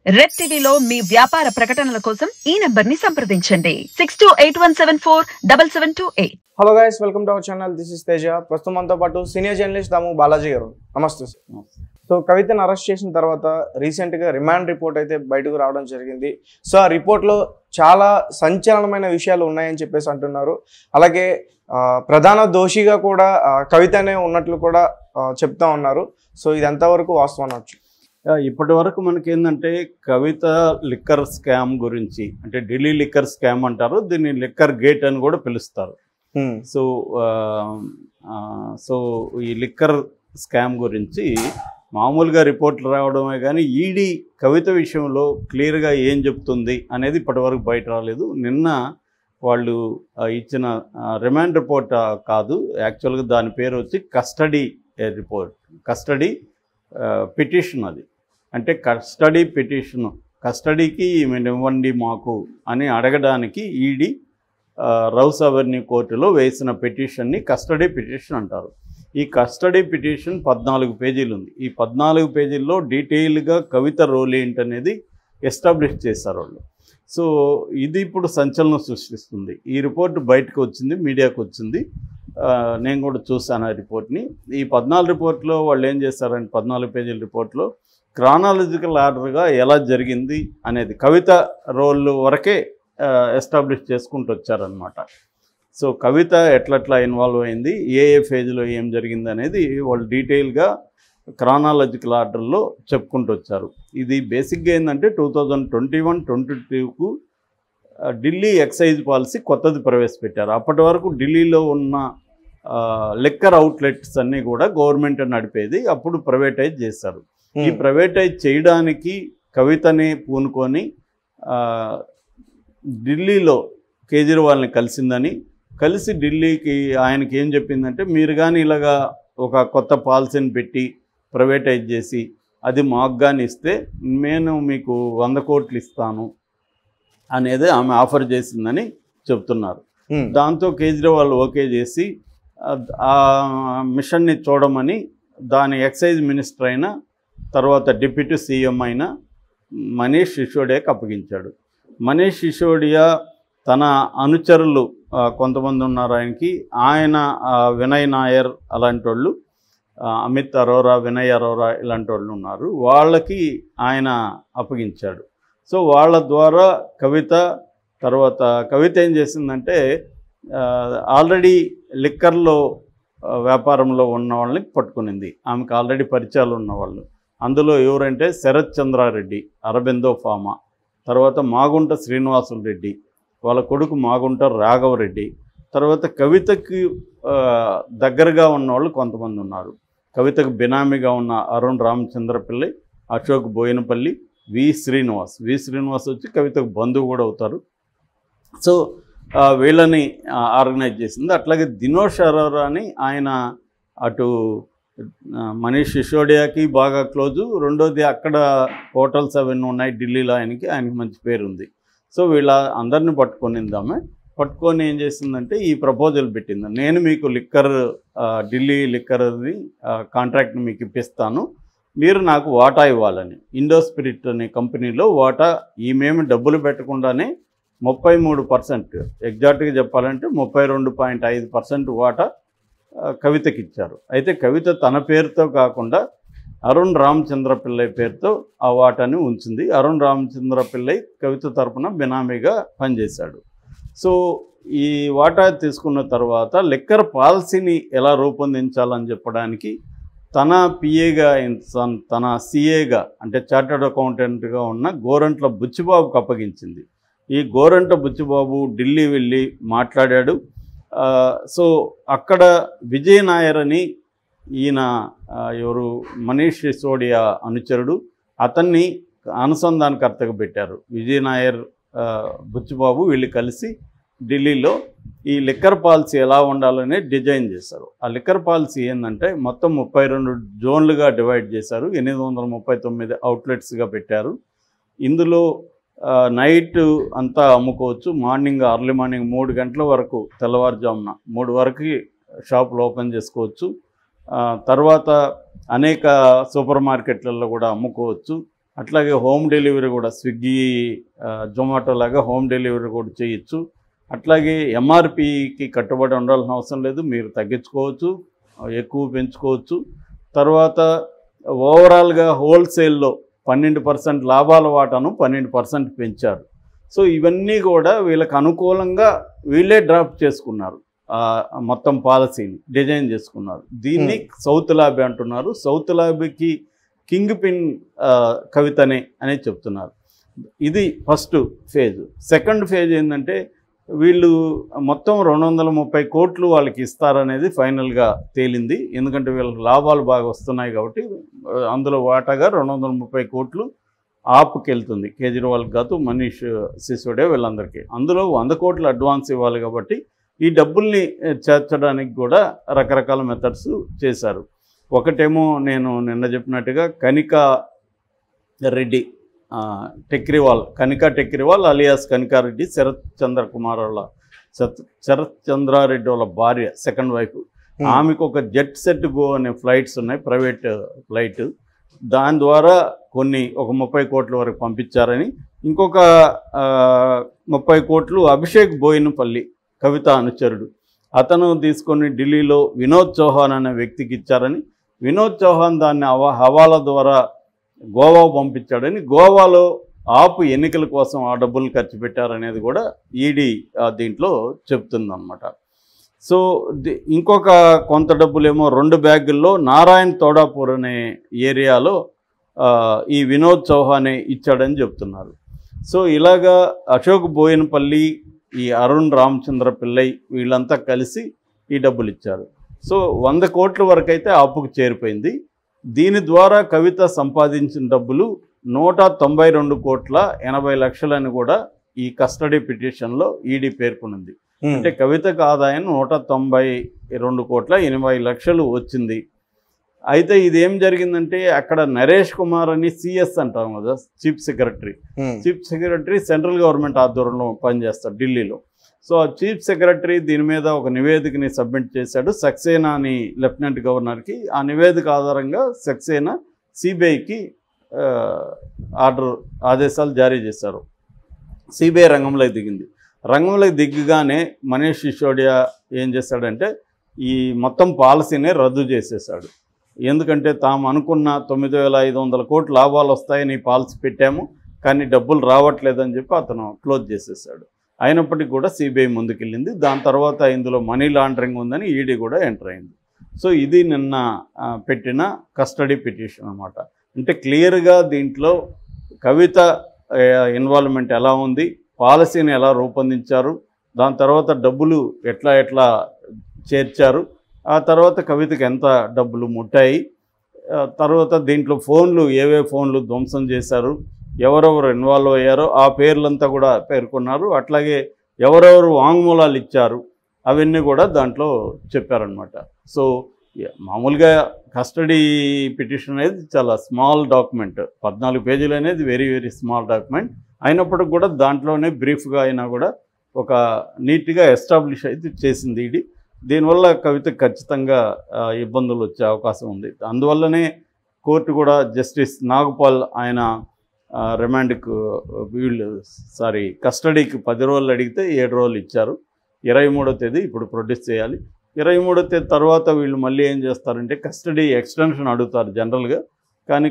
Red టీవీలో మీ వ్యాపార ప్రకటనల కోసం ఈ నంబర్ ని సంప్రదించండి 6281747728. Hello guys, welcome to our channel. This is Teja. ప్రస్తుతం మనతో పాటు సీనియర్ జర్నలిస్ట్ దాము బాలాజీ గారు. నమస్తే సార్. సో కవితను అరెస్ట్ చేసిన తర్వాత రీసెంట్గా రిమాండ్ రిపోర్ట్ అయితే బయటకు రావడం జరిగింది. సో ఆ రిపోర్ట్లో చాలా సంచలనమైన విషయాలు ఉన్నాయని చెప్పేసి అంటున్నారు. అలాగే ప్రధాన దోషిగా కూడా కవితనే ఉన్నట్లు కూడా చెప్తా ఉన్నారు. సో ఇది ఎంతవరకు వాస్తవం అనొచ్చు? ఇప్పటి వరకు మనకేందంటే కవిత లిక్కర్ స్కామ్ గురించి, అంటే ఢిల్లీ లిక్కర్ స్కామ్ అంటారు, దీన్ని లిక్కర్ గేట్ అని కూడా పిలుస్తారు. సో ఈ లిక్కర్ స్కామ్ గురించి మామూలుగా రిపోర్ట్లు రావడమే కానీ ఈడీ కవిత విషయంలో క్లియర్గా ఏం చెప్తుంది అనేది ఇప్పటివరకు బయట రాలేదు. నిన్న వాళ్ళు ఇచ్చిన రిమాండ్ రిపోర్ట్ కాదు, యాక్చువల్గా దాని పేరు వచ్చి కస్టడీ రిపోర్ట్, కస్టడీ పిటిషన్. అది అంటే కస్టడీ పిటిషన్, కస్టడీకి ఇవ్వండి మాకు అని అడగడానికి ఈడీ రౌస్ అవెన్యూ కోర్టులో వేసిన పిటిషన్ని కస్టడీ పిటిషన్ అంటారు. ఈ కస్టడీ పిటిషన్ 14 పేజీలు ఉంది. ఈ 14 పేజీల్లో డీటెయిల్గా కవిత రోల్ ఏంటనేది ఎస్టాబ్లిష్ చేశారు వాళ్ళు. సో ఇది ఇప్పుడు సంచలనం సృష్టిస్తుంది. ఈ రిపోర్ట్ బయటకు వచ్చింది, మీడియాకు వచ్చింది, నేను కూడా చూశాను ఆ రిపోర్ట్ని. ఈ 14 రిపోర్ట్లో వాళ్ళు ఏం చేశారంటే 14 పేజీల రిపోర్ట్లో క్రానాలజికల్ ఆర్డర్గా ఎలా జరిగింది అనేది కవిత రోల్ వరకే ఎస్టాబ్లిష్ చేసుకుంటూ వచ్చారనమాట. సో కవిత ఎట్లట్లా ఇన్వాల్వ్ అయింది, ఏ ఫేజ్లో ఏం జరిగింది అనేది వాళ్ళు డీటెయిల్గా క్రానాలజికల్ ఆర్డర్లో చెప్పుకుంటూ వచ్చారు. ఇది బేసిక్గా ఏంటంటే 2021-22కు ఢిల్లీ ఎక్సైజ్ పాలసీ కొత్తది ప్రవేశపెట్టారు. అప్పటి వరకు ఢిల్లీలో ఉన్న లిక్కర్ అవుట్లెట్స్ అన్నీ కూడా గవర్నమెంట్ నడిపేది, అప్పుడు ప్రైవేటైజ్ చేశారు. ఈ ప్రైవేటైజ్ చేయడానికి కవితని పూనుకొని ఢిల్లీలో కేజ్రీవాల్ని కలిసి ఢిల్లీకి ఆయనకి ఏం చెప్పిందంటే, మీరు కానీ ఇలాగా ఒక కొత్త పాలసీని పెట్టి ప్రైవేటైజ్ చేసి అది మాకు కానీ ఇస్తే నేను మీకు 100 కోట్లు ఇస్తాను అనేది ఆమె ఆఫర్ చేసిందని చెప్తున్నారు. దాంతో కేజ్రీవాల్ ఓకే చేసి ఆ మిషన్ని చూడమని దాని ఎక్సైజ్ మినిస్టర్ అయిన తర్వాత డిప్యూటీ సీఎం అయిన మనీష్ సిసోడియాకి అప్పగించాడు. మనీష్ సిసోడియా తన అనుచరులు కొంతమంది ఉన్నారు ఆయనకి, ఆయన వినయ్ నాయర్ అలాంటి వాళ్ళు, అమిత్ అరోరా, వినయ్ అరోరా ఇలాంటి వాళ్ళు ఉన్నారు, వాళ్ళకి ఆయన అప్పగించాడు. సో వాళ్ళ ద్వారా కవిత ఏం చేసిందంటే ఆల్రెడీ లిక్కర్లో వ్యాపారంలో ఉన్న వాళ్ళని పట్టుకునింది. ఆమెకు ఆల్రెడీ పరిచయాలు ఉన్నవాళ్ళు. అందులో ఎవరంటే శరత్ చంద్రారెడ్డి, అరబిందో ఫార్మా, తర్వాత మాగుంట శ్రీనివాసులు రెడ్డి, వాళ్ళ కొడుకు మాగుంట రాఘవరెడ్డి, తర్వాత కవితకి దగ్గరగా ఉన్నవాళ్ళు కొంతమంది ఉన్నారు. కవితకు బినామీగా ఉన్న అరుణ్ రామచంద్ర పిల్లై, అశోక్ బోయినపల్లి, వి శ్రీనివాస్ వచ్చి కవితకు బంధువు కూడా అవుతారు. సో వీళ్ళని ఆర్గనైజ్ చేసింది. అట్లాగే దినోష్ అరోరా అని ఆయన అటు మనీష్ సిసోడియాకి బాగా క్లోజు, రెండోది అక్కడ హోటల్స్ అవన్నీ ఉన్నాయి ఢిల్లీలో, ఆయనకి మంచి పేరు ఉంది. సో వీళ్ళ అందరిని పట్టుకొని ఏం చేసిందంటే ఈ ప్రపోజల్ పెట్టింది, నేను మీకు ఢిల్లీ లిక్కర్ని కాంట్రాక్ట్ని మీకు ఇప్పిస్తాను, మీరు నాకు వాటా ఇవ్వాలని. ఇండో స్పిరిట్ అనే కంపెనీలో వాటా ఈమెమి డబ్బులు పెట్టకుండానే 33%, ఎగ్జాక్ట్గా చెప్పాలంటే 32.5% వాటా కవితకి ఇచ్చారు. అయితే కవిత తన పేరుతో కాకుండా అరుణ్ రామచంద్ర పిల్లై పేరుతో ఆ వాటాని ఉంచింది. అరుణ్ రామచంద్ర పిల్లై కవిత తరపున బినామీగా పనిచేశాడు. సో ఈ వాటా తీసుకున్న తర్వాత లిక్కర్ పాలసీని ఎలా రూపొందించాలని చెప్పడానికి తన పిఏగా, తన సిఏగా అంటే చార్టర్డ్ అకౌంటెంట్గా ఉన్న గోరంట్ల బుచ్చిబాబుకు అప్పగించింది. ఈ గోరంట్ల బుచ్చిబాబు ఢిల్లీ వెళ్ళి మాట్లాడాడు. సో అక్కడ విజయ్ నాయర్ అని ఈయన ఎవరు మనీష్ సిసోడియా అనుచరుడు, అతన్ని అనుసంధానకర్తగా పెట్టారు. విజయ్ నాయర్, బుచ్చిబాబు వీళ్ళు కలిసి ఢిల్లీలో ఈ లిక్కర్ పాలసీ ఎలా ఉండాలనే డిజైన్ చేశారు. ఆ లిక్కర్ పాలసీ ఏంటంటే మొత్తం 32 జోన్లుగా డివైడ్ చేశారు, 839 అవుట్లెట్స్గా పెట్టారు. ఇందులో నైట్ అంతా అమ్ముకోవచ్చు, ఎర్లీ మార్నింగ్ 3 గంటల వరకు, తెల్లవారుజామున 3 వరకు షాపులు ఓపెన్ చేసుకోవచ్చు. తర్వాత అనేక సూపర్ మార్కెట్లలో కూడా అమ్ముకోవచ్చు. అట్లాగే హోమ్ డెలివరీ కూడా స్విగ్గీ జొమాటో లాగా హోమ్ డెలివరీ కూడా చేయొచ్చు. అట్లాగే ఎంఆర్పికి కట్టుబడి ఉండాల్సిన అవసరం లేదు, మీరు తగ్గించుకోవచ్చు, ఎక్కువ పెంచుకోవచ్చు. తర్వాత ఓవరాల్గా హోల్సేల్లో 12% లాభాల వాటాను 12% పెంచారు. సో ఇవన్నీ కూడా వీళ్ళకి అనుకూలంగా వీళ్ళే డ్రాఫ్ట్ చేసుకున్నారు, మొత్తం పాలసీని డిజైన్ చేసుకున్నారు. దీన్ని సౌత్ లాబీ అంటున్నారు. సౌత్ లాబీకి కింగ్ పిన్ కవితనే అనేది చెప్తున్నారు. ఇది ఫస్ట్ ఫేజ్. సెకండ్ ఫేజ్ ఏంటంటే వీళ్ళు మొత్తం 230 కోట్లు వాళ్ళకి ఇస్తారనేది ఫైనల్గా తేలింది. ఎందుకంటే వీళ్ళకి లాభాలు బాగా వస్తున్నాయి కాబట్టి అందులో వాటాగా 230 కోట్లు ఆప్కి వెళ్తుంది, కేజ్రీవాల్కి కాదు, మనీష్ సిసోడియా వీళ్ళందరికీ. అందులో 100 కోట్లు అడ్వాన్స్ ఇవ్వాలి కాబట్టి ఈ డబ్బుల్ని చేర్చడానికి కూడా రకరకాల మెథడ్స్ చేశారు. ఒకటేమో నేను నిన్న చెప్పినట్టుగా కనికా రెడ్డి కనికా టెక్రివాల్ అలియాస్ కనికారెడ్డి, శరత్ చంద్రారెడ్డి వాళ్ళ భార్య, సెకండ్ వైఫ్. ఆమెకు ఒక జెట్ సెట్ గో అనే ఫ్లైట్స్ ఉన్నాయి, ప్రైవేట్ ఫ్లైట్. దాని ద్వారా ఒక 30 కోట్ల వరకు పంపించారని, ఇంకొక 30 కోట్లు అభిషేక్ బోయినపల్లి కవిత అనుచరుడు అతను తీసుకొని ఢిల్లీలో వినోద్ చౌహాన్ అనే వ్యక్తికి ఇచ్చారని, వినోద్ చౌహాన్ దాన్ని హవాలా ద్వారా గోవా పంపించాడని, గోవాలో ఆపు ఎన్నికల కోసం ఆ డబ్బులు ఖర్చు పెట్టారనేది కూడా ఈడీ దీంట్లో చెప్తుందన్నమాట. సో ఇంకొక కొంత డబ్బులేమో 2 బ్యాగుల్లో నారాయణ్ తోడాపూర్ అనే ఏరియాలో ఈ వినోద్ చౌహానే ఇచ్చాడని చెప్తున్నారు. సో ఇలాగా అశోక్ బోయినపల్లి, ఈ అరుణ్ రామచంద్ర పిల్లై వీళ్ళంతా కలిసి ఈ డబ్బులు ఇచ్చారు. సో 100 కోట్ల వరకు అయితే ఆపుకు చేరిపోయింది. దీని ద్వారా కవిత సంపాదించిన డబ్బులు 192 కోట్ల 80 లక్షలని కూడా ఈ కస్టడీ పిటిషన్లో ఈడీ పేర్కొనింది. అంటే కవితకు ఆదాయం 192 కోట్ల 80 లక్షలు వచ్చింది. అయితే ఇదేం జరిగిందంటే అక్కడ నరేష్ కుమార్ అని సిఎస్ అంటాం కదా, చీఫ్ సెక్రటరీ సెంట్రల్ గవర్నమెంట్ ఆధ్వర్యంలో పనిచేస్తాడు ఢిల్లీలో. సో ఆ చీఫ్ సెక్రటరీ దీని మీద ఒక నివేదికని సబ్మిట్ చేశాడు సక్సేనా అని లెఫ్టినెంట్ గవర్నర్కి. ఆ నివేదిక ఆధారంగా సక్సేనా సిబిఐకి ఆదేశాలు జారీ చేశారు. సిబిఐ రంగంలోకి దిగింది. రంగంలోకి దిగ్గగానే మనీష్ సిసోడియా ఏం చేశాడంటే ఈ మొత్తం పాలసీనే రద్దు చేసేసాడు. ఎందుకంటే తాము అనుకున్న 9,500 కోట్ల లాభాలు వస్తాయని పాలసీ పెట్టాము, కానీ డబ్బులు రావట్లేదని చెప్పి అతను క్లోజ్ చేసేసాడు. అయినప్పటికీ కూడా సిబిఐ ముందుకెళ్ళింది. దాని తర్వాత ఇందులో మనీ లాండరింగ్ ఉందని ఈడీ కూడా ఎంటర్ అయింది. సో ఇది నిన్న పెట్టిన కస్టడీ పిటిషన్ అన్నమాట. అంటే క్లియర్గా దీంట్లో కవిత ఇన్వాల్వ్మెంట్ ఎలా ఉంది, పాలసీని ఎలా రూపొందించారు, దాని తర్వాత డబ్బులు ఎట్లా చేర్చారు, ఆ తర్వాత కవితకి ఎంత డబ్బులు ముట్టాయి, తర్వాత దీంట్లో ఏవే ఫోన్లు ధ్వంసం చేశారు, ఎవరెవరు ఇన్వాల్వ్ అయ్యారో ఆ పేర్లంతా కూడా పేర్కొన్నారు. అట్లాగే ఎవరెవరు వాంగ్మూలాలు ఇచ్చారు అవన్నీ కూడా దాంట్లో చెప్పారనమాట. సో మామూలుగా కస్టడీ పిటిషన్ అనేది చాలా స్మాల్ డాక్యుమెంట్, 14 పేజీలు అనేది వెరీ వెరీ స్మాల్ డాక్యుమెంట్. అయినప్పటికి కూడా దాంట్లోనే బ్రీఫ్గా అయినా కూడా ఒక నీట్గా ఎస్టాబ్లిష్ అయితే చేసింది ఇది. దీనివల్ల కవితకు ఖచ్చితంగా ఇబ్బందులు వచ్చే అవకాశం ఉంది. అందువల్లనే కోర్టు కూడా జస్టిస్ నాగపాల్ ఆయన రిమాండ్కు కస్టడీకి 10 రోజులు అడిగితే 7 రోజులు ఇచ్చారు. 23వ తేదీ ఇప్పుడు ప్రొడ్యూస్ చేయాలి. 23వ తేదీ తర్వాత వీళ్ళు మళ్ళీ ఏం చేస్తారంటే కస్టడీ ఎక్స్టెన్షన్ అడుగుతారు జనరల్గా. కానీ